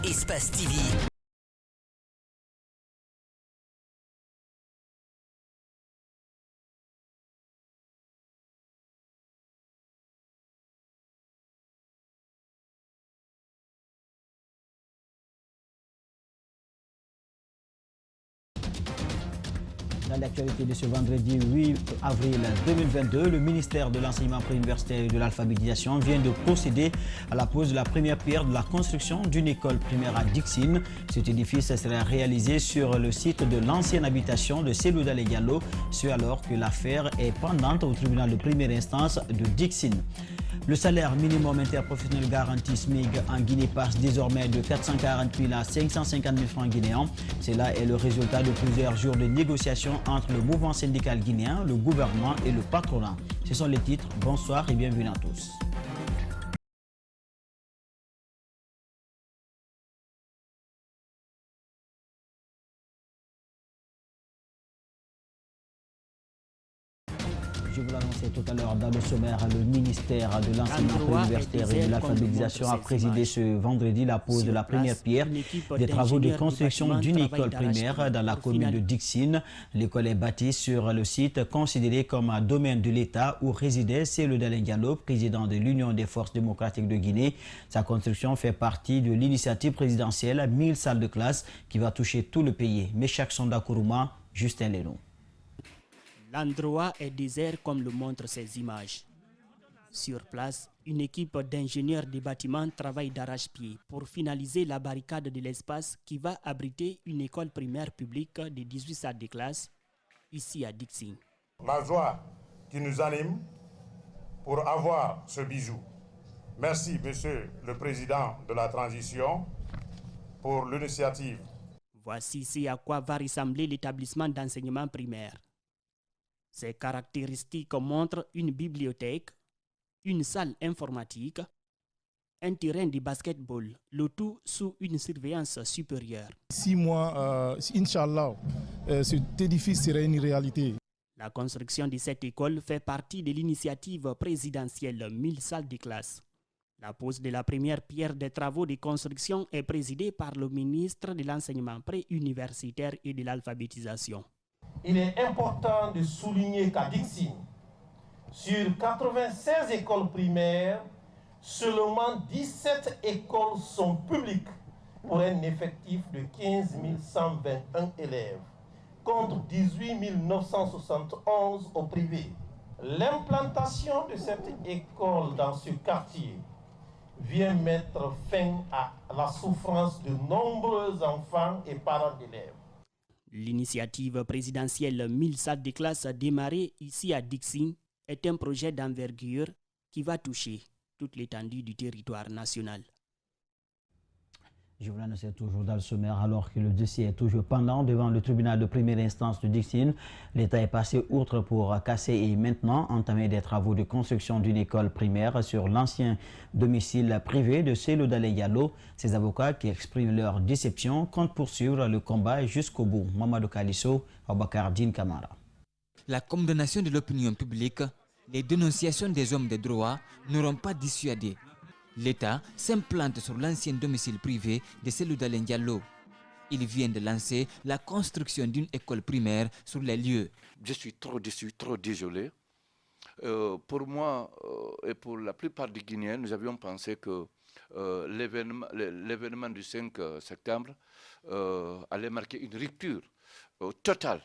Espace TV. Dans l'actualité de ce vendredi 8 avril 2022, le ministère de l'Enseignement préuniversitaire et de l'Alphabétisation vient de procéder à la pose de la première pierre de la construction d'une école primaire à Dixine. Cet édifice sera réalisé sur le site de l'ancienne habitation de Cellou Dalein Diallo, ce alors que l'affaire est pendante au tribunal de première instance de Dixine. Le salaire minimum interprofessionnel garanti SMIG en Guinée passe désormais de 440 000 à 550 000 francs guinéens. Cela est le résultat de plusieurs jours de négociations entre le mouvement syndical guinéen, le gouvernement et le patronat. Ce sont les titres. Bonsoir et bienvenue à tous. Je vous l'annonçais tout à l'heure dans le sommaire, le ministère de l'Enseignement préuniversitaire et de l'Alphabétisation a présidé ce vendredi la pose de la première pierre des travaux de construction d'une école primaire dans la commune de Dixine. L'école est bâtie sur le site considéré comme un domaine de l'État où résidait Cellou Dalein Diallo, président de l'Union des forces démocratiques de Guinée. Sa construction fait partie de l'initiative présidentielle 1000 salles de classe qui va toucher tout le pays. Meshak Sonda Kourouma, Justin Leno. L'endroit est désert comme le montrent ces images. Sur place, une équipe d'ingénieurs des bâtiments travaille d'arrache-pied pour finaliser la barricade de l'espace qui va abriter une école primaire publique de 18 salles de classe ici à Dixine. La joie qui nous anime pour avoir ce bijou. Merci, Monsieur le Président de la Transition, pour l'initiative. Voici à quoi va ressembler l'établissement d'enseignement primaire. Ces caractéristiques montrent une bibliothèque, une salle informatique, un terrain de basketball, le tout sous une surveillance supérieure. 6 mois, Inch'Allah, cet édifice serait une réalité. La construction de cette école fait partie de l'initiative présidentielle 1000 salles de classe. La pose de la première pierre des travaux de construction est présidée par le ministre de l'Enseignement préuniversitaire et de l'Alphabétisation. Il est important de souligner qu'à Dixine, sur 96 écoles primaires, seulement 17 écoles sont publiques pour un effectif de 15 121 élèves, contre 18 971 au privé. L'implantation de cette école dans ce quartier vient mettre fin à la souffrance de nombreux enfants et parents d'élèves. L'initiative présidentielle 1000 salles de classe démarrée ici à Dixine est un projet d'envergure qui va toucher toute l'étendue du territoire national. Je vous l'annonçais toujours dans le sommaire, alors que le dossier est toujours pendant devant le tribunal de première instance de Dixine. L'État est passé outre pour casser et maintenant entamer des travaux de construction d'une école primaire sur l'ancien domicile privé de Cellou Dalein Diallo. Ces avocats qui expriment leur déception comptent poursuivre le combat jusqu'au bout. Mamadou Kalisso, Abakar Din Kamara. La condamnation de l'opinion publique, les dénonciations des hommes de droit n'auront pas dissuadé. L'État s'implante sur l'ancien domicile privé de Cellou Dalein Diallo. Il vient de lancer la construction d'une école primaire sur les lieux. Je suis trop déçu, trop désolé. Pour moi et pour la plupart des Guinéens, nous avions pensé que l'événement du 5 septembre allait marquer une rupture totale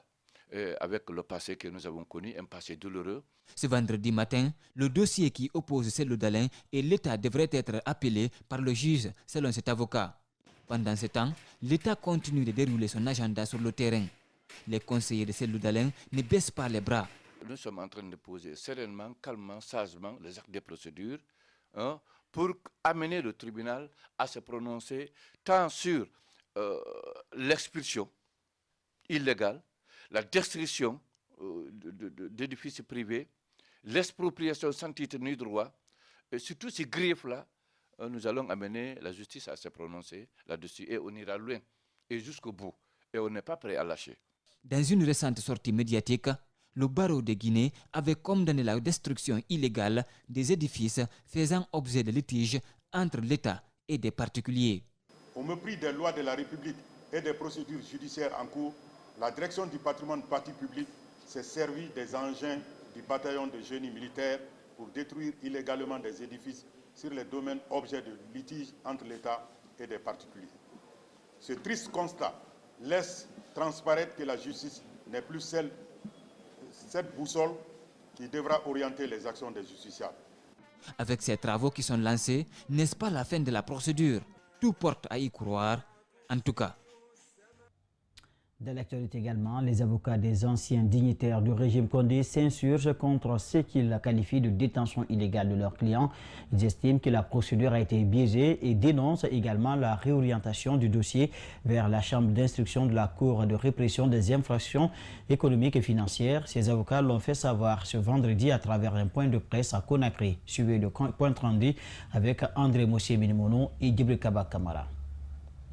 avec le passé que nous avons connu, un passé douloureux. Ce vendredi matin, le dossier qui oppose Cellou Dalein et l'État devrait être appelé par le juge, selon cet avocat. Pendant ce temps, l'État continue de dérouler son agenda sur le terrain. Les conseillers de Cellou Dalein ne baissent pas les bras. Nous sommes en train de poser sereinement, calmement, sagement les actes des procédures pour amener le tribunal à se prononcer tant sur l'expulsion illégale, la destruction d'édifices privés, l'expropriation sans titre ni droit, et sur tous ces griefs-là, nous allons amener la justice à se prononcer là-dessus et on ira loin et jusqu'au bout. Et on n'est pas prêt à lâcher. Dans une récente sortie médiatique, le barreau de Guinée avait condamné la destruction illégale des édifices faisant objet de litiges entre l'État et des particuliers. Au mépris des lois de la République et des procédures judiciaires en cours, la direction du patrimoine bâti public s'est servie des engins du bataillon de génie militaire pour détruire illégalement des édifices sur les domaines objets de litige entre l'État et des particuliers. Ce triste constat laisse transparaître que la justice n'est plus cette boussole qui devra orienter les actions des justiciables. Avec ces travaux qui sont lancés, n'est-ce pas la fin de la procédure? Tout porte à y croire, en tout cas. Dans l'actualité également, les avocats des anciens dignitaires du régime Condé s'insurgent contre ce qu'ils qualifient de détention illégale de leurs clients. Ils estiment que la procédure a été biaisée et dénoncent également la réorientation du dossier vers la chambre d'instruction de la Cour de répression des infractions économiques et financières. Ces avocats l'ont fait savoir ce vendredi à travers un point de presse à Conakry, suivi de point rendu avec André Mossié Minimono et Djibril Kaba Kamara.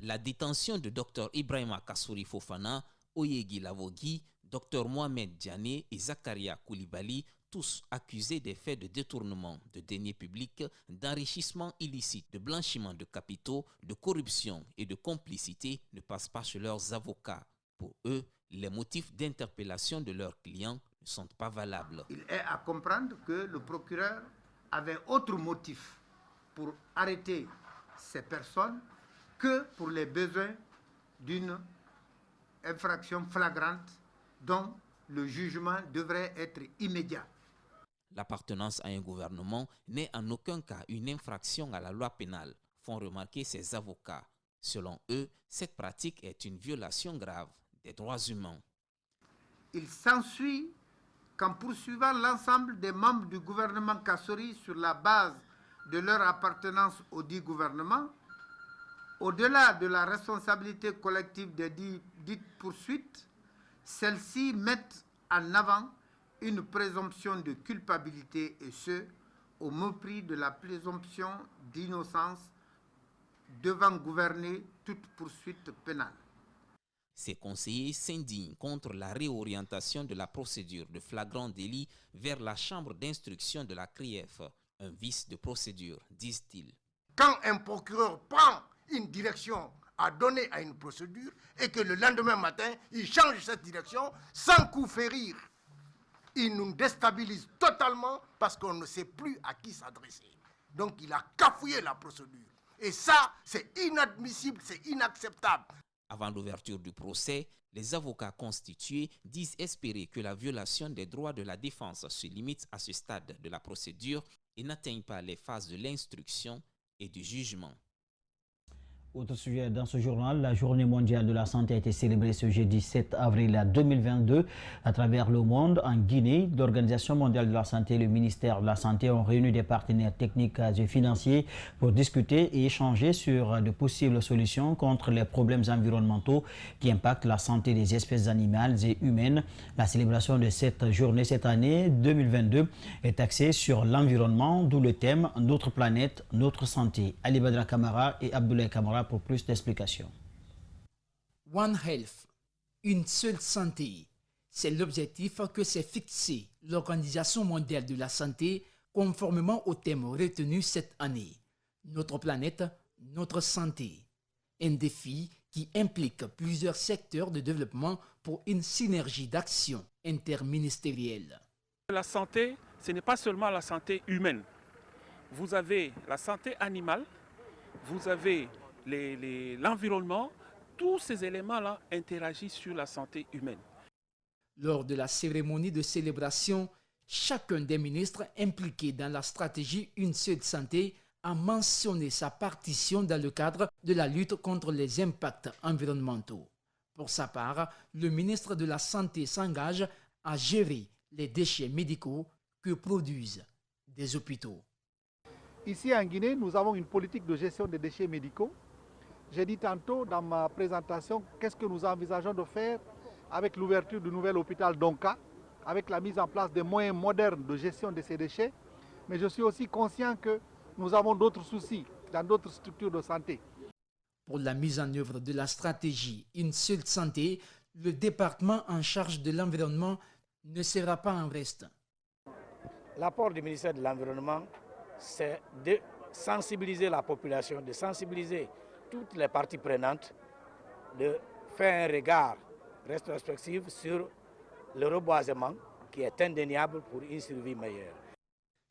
La détention de Dr Ibrahima Kassouri Fofana, Oyegi Lavogui, Dr Mohamed Diané et Zakaria Koulibaly, tous accusés des faits de détournement de deniers publics, d'enrichissement illicite, de blanchiment de capitaux, de corruption et de complicité, ne passent pas chez leurs avocats. Pour eux, les motifs d'interpellation de leurs clients ne sont pas valables. Il est à comprendre que le procureur avait autre motif pour arrêter ces personnes que pour les besoins d'une infraction flagrante dont le jugement devrait être immédiat. L'appartenance à un gouvernement n'est en aucun cas une infraction à la loi pénale, font remarquer ces avocats. Selon eux, cette pratique est une violation grave des droits humains. Il s'ensuit qu'en poursuivant l'ensemble des membres du gouvernement Kassouri sur la base de leur appartenance au dit gouvernement, au-delà de la responsabilité collective des dites poursuites, celles-ci mettent en avant une présomption de culpabilité et ce, au mépris de la présomption d'innocence devant gouverner toute poursuite pénale. Ces conseillers s'indignent contre la réorientation de la procédure de flagrant délit vers la chambre d'instruction de la CRIEF, un vice de procédure, disent-ils. Quand un procureur prend une direction à donner à une procédure et que le lendemain matin, il change cette direction sans coup férir, il nous déstabilise totalement parce qu'on ne sait plus à qui s'adresser. Donc il a cafouillé la procédure. Et ça, c'est inadmissible, c'est inacceptable. Avant l'ouverture du procès, les avocats constitués disent espérer que la violation des droits de la défense se limite à ce stade de la procédure et n'atteigne pas les phases de l'instruction et du jugement. Autre sujet dans ce journal, la journée mondiale de la santé a été célébrée ce jeudi 7 avril 2022 à travers le monde. En Guinée, l'Organisation mondiale de la santé et le ministère de la Santé ont réuni des partenaires techniques et financiers pour discuter et échanger sur de possibles solutions contre les problèmes environnementaux qui impactent la santé des espèces animales et humaines. La célébration de cette journée cette année 2022 est axée sur l'environnement, d'où le thème « Notre planète, notre santé ». Ali Badra Kamara et Abdoulaye Kamara pour plus d'explications. One Health, une seule santé. C'est l'objectif que s'est fixé l'Organisation mondiale de la santé conformément au thème retenu cette année. Notre planète, notre santé. Un défi qui implique plusieurs secteurs de développement pour une synergie d'action interministérielle. La santé, ce n'est pas seulement la santé humaine. Vous avez la santé animale, vous avez l'environnement, tous ces éléments-là interagissent sur la santé humaine. Lors de la cérémonie de célébration, chacun des ministres impliqués dans la stratégie Une seule santé a mentionné sa partition dans le cadre de la lutte contre les impacts environnementaux. Pour sa part, le ministre de la Santé s'engage à gérer les déchets médicaux que produisent des hôpitaux. Ici en Guinée, nous avons une politique de gestion des déchets médicaux. J'ai dit tantôt dans ma présentation qu'est-ce que nous envisageons de faire avec l'ouverture du nouvel hôpital Donka, avec la mise en place des moyens modernes de gestion de ces déchets. Mais je suis aussi conscient que nous avons d'autres soucis dans d'autres structures de santé. Pour la mise en œuvre de la stratégie Une seule santé, le département en charge de l'environnement ne sera pas en reste. L'apport du ministère de l'Environnement, c'est de sensibiliser la population, de sensibiliser toutes les parties prenantes de faire un regard rétrospectif sur le reboisement qui est indéniable pour une survie meilleure.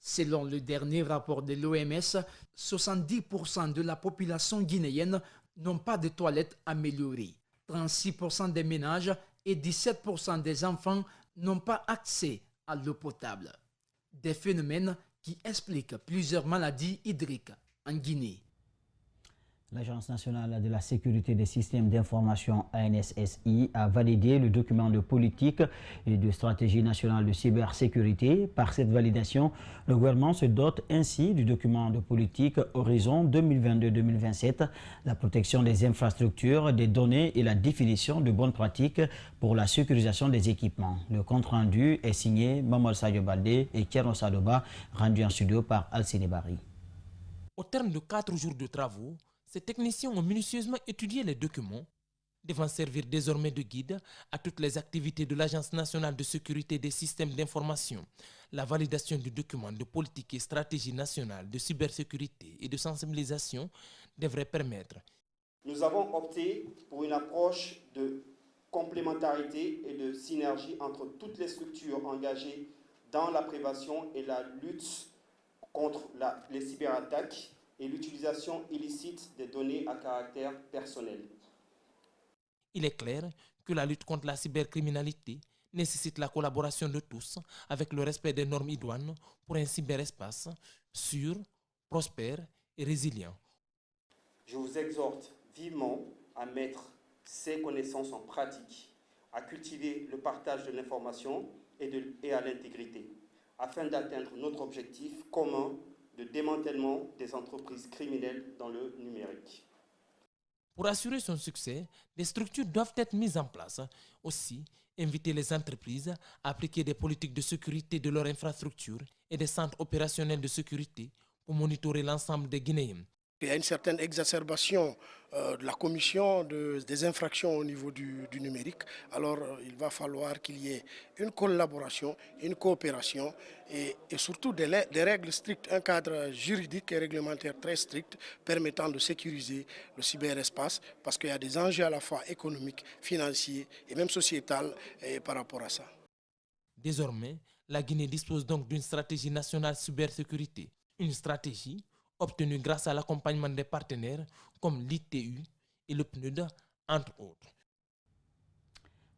Selon le dernier rapport de l'OMS, 70% de la population guinéenne n'ont pas de toilettes améliorées. 36% des ménages et 17% des enfants n'ont pas accès à l'eau potable. Des phénomènes qui expliquent plusieurs maladies hydriques en Guinée. L'Agence nationale de la sécurité des systèmes d'information ANSSI a validé le document de politique et de stratégie nationale de cybersécurité. Par cette validation, le gouvernement se dote ainsi du document de politique Horizon 2022-2027, la protection des infrastructures, des données et la définition de bonnes pratiques pour la sécurisation des équipements. Le compte-rendu est signé Mamal Sadio Baldé et Kierno Sadoba, rendu en studio par Alcine Barry. Au terme de 4 jours de travaux, ces techniciens ont minutieusement étudié les documents, devant servir désormais de guide à toutes les activités de l'Agence nationale de sécurité des systèmes d'information. La validation du document de politique et stratégie nationale de cybersécurité et de sensibilisation devrait permettre. Nous avons opté pour une approche de complémentarité et de synergie entre toutes les structures engagées dans la prévention et la lutte contre les cyberattaques et l'utilisation illicite des données à caractère personnel. Il est clair que la lutte contre la cybercriminalité nécessite la collaboration de tous avec le respect des normes idoines pour un cyberespace sûr, prospère et résilient. Je vous exhorte vivement à mettre ces connaissances en pratique, à cultiver le partage de l'information et à l'intégrité, afin d'atteindre notre objectif commun de démantèlement des entreprises criminelles dans le numérique. Pour assurer son succès, des structures doivent être mises en place. Aussi, inviter les entreprises à appliquer des politiques de sécurité de leurs infrastructures et des centres opérationnels de sécurité pour monitorer l'ensemble des Guinéens. Il y a une certaine exacerbation de la commission des infractions au niveau du numérique. Alors il va falloir qu'il y ait une collaboration, une coopération et surtout des règles strictes, un cadre juridique et réglementaire très strict permettant de sécuriser le cyberespace parce qu'il y a des enjeux à la fois économiques, financiers et même sociétals par rapport à ça. Désormais, la Guinée dispose donc d'une stratégie nationale cybersécurité, une stratégie obtenu grâce à l'accompagnement des partenaires comme l'ITU et le PNUD, entre autres.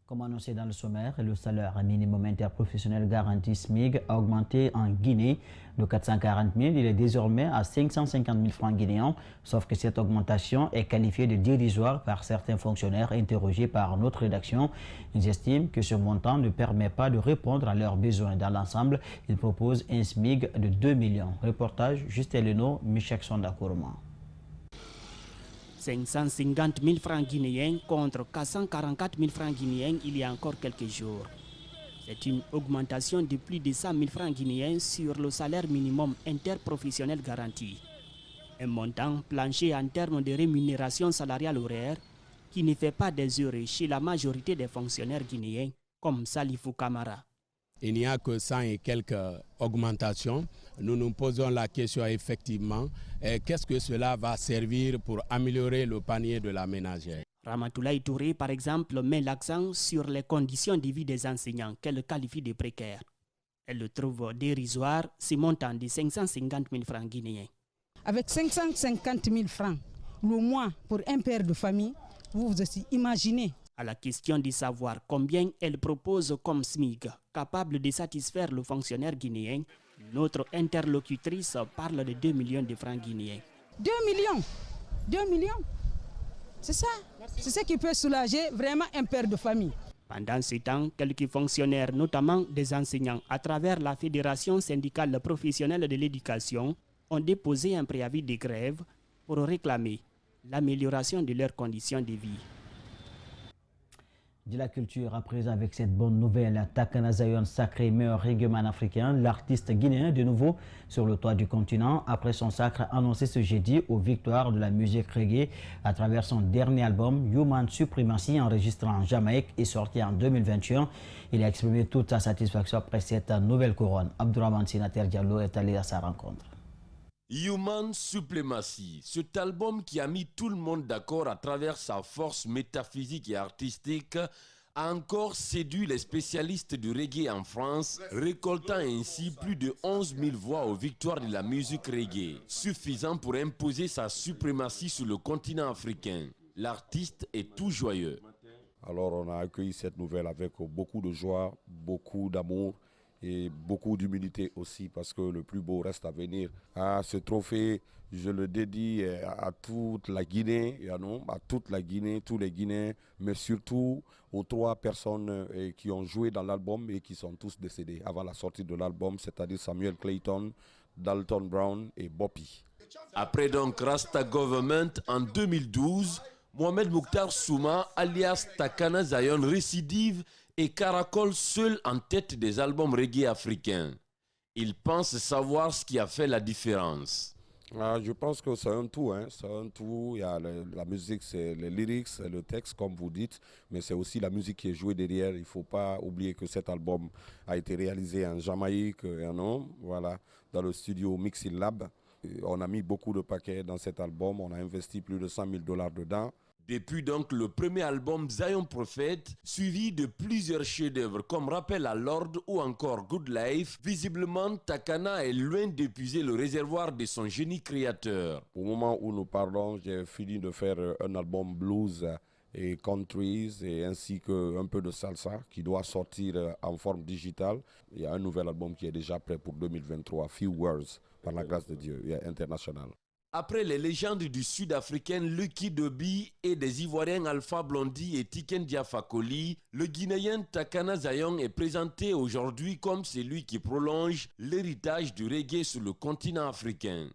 Comme annoncé dans le sommaire, le salaire minimum interprofessionnel garanti SMIG a augmenté en Guinée de 440 000. Il est désormais à 550 000 francs guinéens, sauf que cette augmentation est qualifiée de dérisoire par certains fonctionnaires interrogés par notre rédaction. Ils estiment que ce montant ne permet pas de répondre à leurs besoins. Dans l'ensemble, ils proposent un SMIG de 2 millions. Reportage Justin Leno, Michel Sondakourma. 550 000 francs guinéens contre 444 000 francs guinéens il y a encore quelques jours. C'est une augmentation de plus de 100 000 francs guinéens sur le salaire minimum interprofessionnel garanti. Un montant plancher en termes de rémunération salariale horaire qui ne fait pas des heureux chez la majorité des fonctionnaires guinéens, comme Salifou Kamara. Il n'y a que 100 et quelques augmentations. Nous nous posons la question effectivement, qu'est-ce que cela va servir pour améliorer le panier de la ménagère? Ramatoulaye Touré, par exemple, met l'accent sur les conditions de vie des enseignants qu'elle qualifie de précaires. Elle le trouve dérisoire, ce montant de 550 000 francs guinéens. Avec 550 000 francs le mois pour un père de famille, vous vous imaginez. À la question de savoir combien elle propose comme SMIG, capable de satisfaire le fonctionnaire guinéen, notre interlocutrice parle de 2 millions de francs guinéens. 2 millions 2 millions. C'est ça. C'est ce qui peut soulager vraiment un père de famille. Pendant ce temps, quelques fonctionnaires, notamment des enseignants, à travers la Fédération syndicale professionnelle de l'éducation, ont déposé un préavis de grève pour réclamer l'amélioration de leurs conditions de vie. De la culture à présent avec cette bonne nouvelle, Takana Zion sacré meilleur reggaeman africain, l'artiste guinéen de nouveau sur le toit du continent après son sacre annoncé ce jeudi aux victoires de la musique reggae à travers son dernier album Human Supremacy enregistré en Jamaïque et sorti en 2021. Il a exprimé toute sa satisfaction après cette nouvelle couronne. Abdourahmane Sinater Diallo est allé à sa rencontre. Human Supremacy, cet album qui a mis tout le monde d'accord à travers sa force métaphysique et artistique, a encore séduit les spécialistes du reggae en France, récoltant ainsi plus de 11 000 voix aux victoires de la musique reggae, suffisant pour imposer sa suprématie sur le continent africain. L'artiste est tout joyeux. Alors on a accueilli cette nouvelle avec beaucoup de joie, beaucoup d'amour et beaucoup d'humilité aussi, parce que le plus beau reste à venir. Ce trophée, je le dédie à toute la Guinée, à toute la Guinée, tous les Guinéens, mais surtout aux 3 personnes qui ont joué dans l'album et qui sont tous décédés avant la sortie de l'album, c'est-à-dire Samuel Clayton, Dalton Brown et Boppy. Après donc Rasta Government en 2012, Mohamed Mouktar Souma, alias Takana Zion, récidive et caracole seul en tête des albums reggae africains. Il pense savoir ce qui a fait la différence. Je pense que c'est un tout, c'est un tout. Il y a la musique, c'est les lyrics, le texte, comme vous dites, mais c'est aussi la musique qui est jouée derrière. Il ne faut pas oublier que cet album a été réalisé en Jamaïque, voilà, dans le studio Mixing Lab. On a mis beaucoup de paquets dans cet album, on a investi plus de $100 000 dedans. Depuis donc le premier album Zion Prophet, suivi de plusieurs chefs-d'œuvre comme Rappel à l'ordre ou encore Good Life, visiblement Takana est loin d'épuiser le réservoir de son génie créateur. Au moment où nous parlons, j'ai fini de faire un album blues et countries et ainsi qu'un peu de salsa qui doit sortir en forme digitale. Il y a un nouvel album qui est déjà prêt pour 2023, Few Words, par la grâce de Dieu, international. Après les légendes du Sud-Africain Lucky Dube et des Ivoiriens Alpha Blondy et Tiken Diafakoli, le Guinéen Takana Zion est présenté aujourd'hui comme celui qui prolonge l'héritage du reggae sur le continent africain.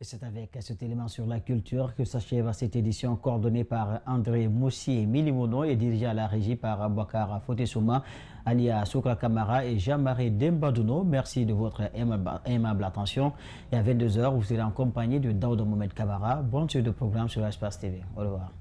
Et c'est avec cet élément sur la culture que s'achève cette édition coordonnée par André Moussi et Milimono et dirigée à la régie par Bakara Fotesouma, Alia Soukra Kamara et Jean-Marie Dembadouno. Merci de votre aimable attention. Et à 22h, vous serez en compagnie de Daouda Mohamed Kamara. Bonne suite de programme sur Espace TV. Au revoir.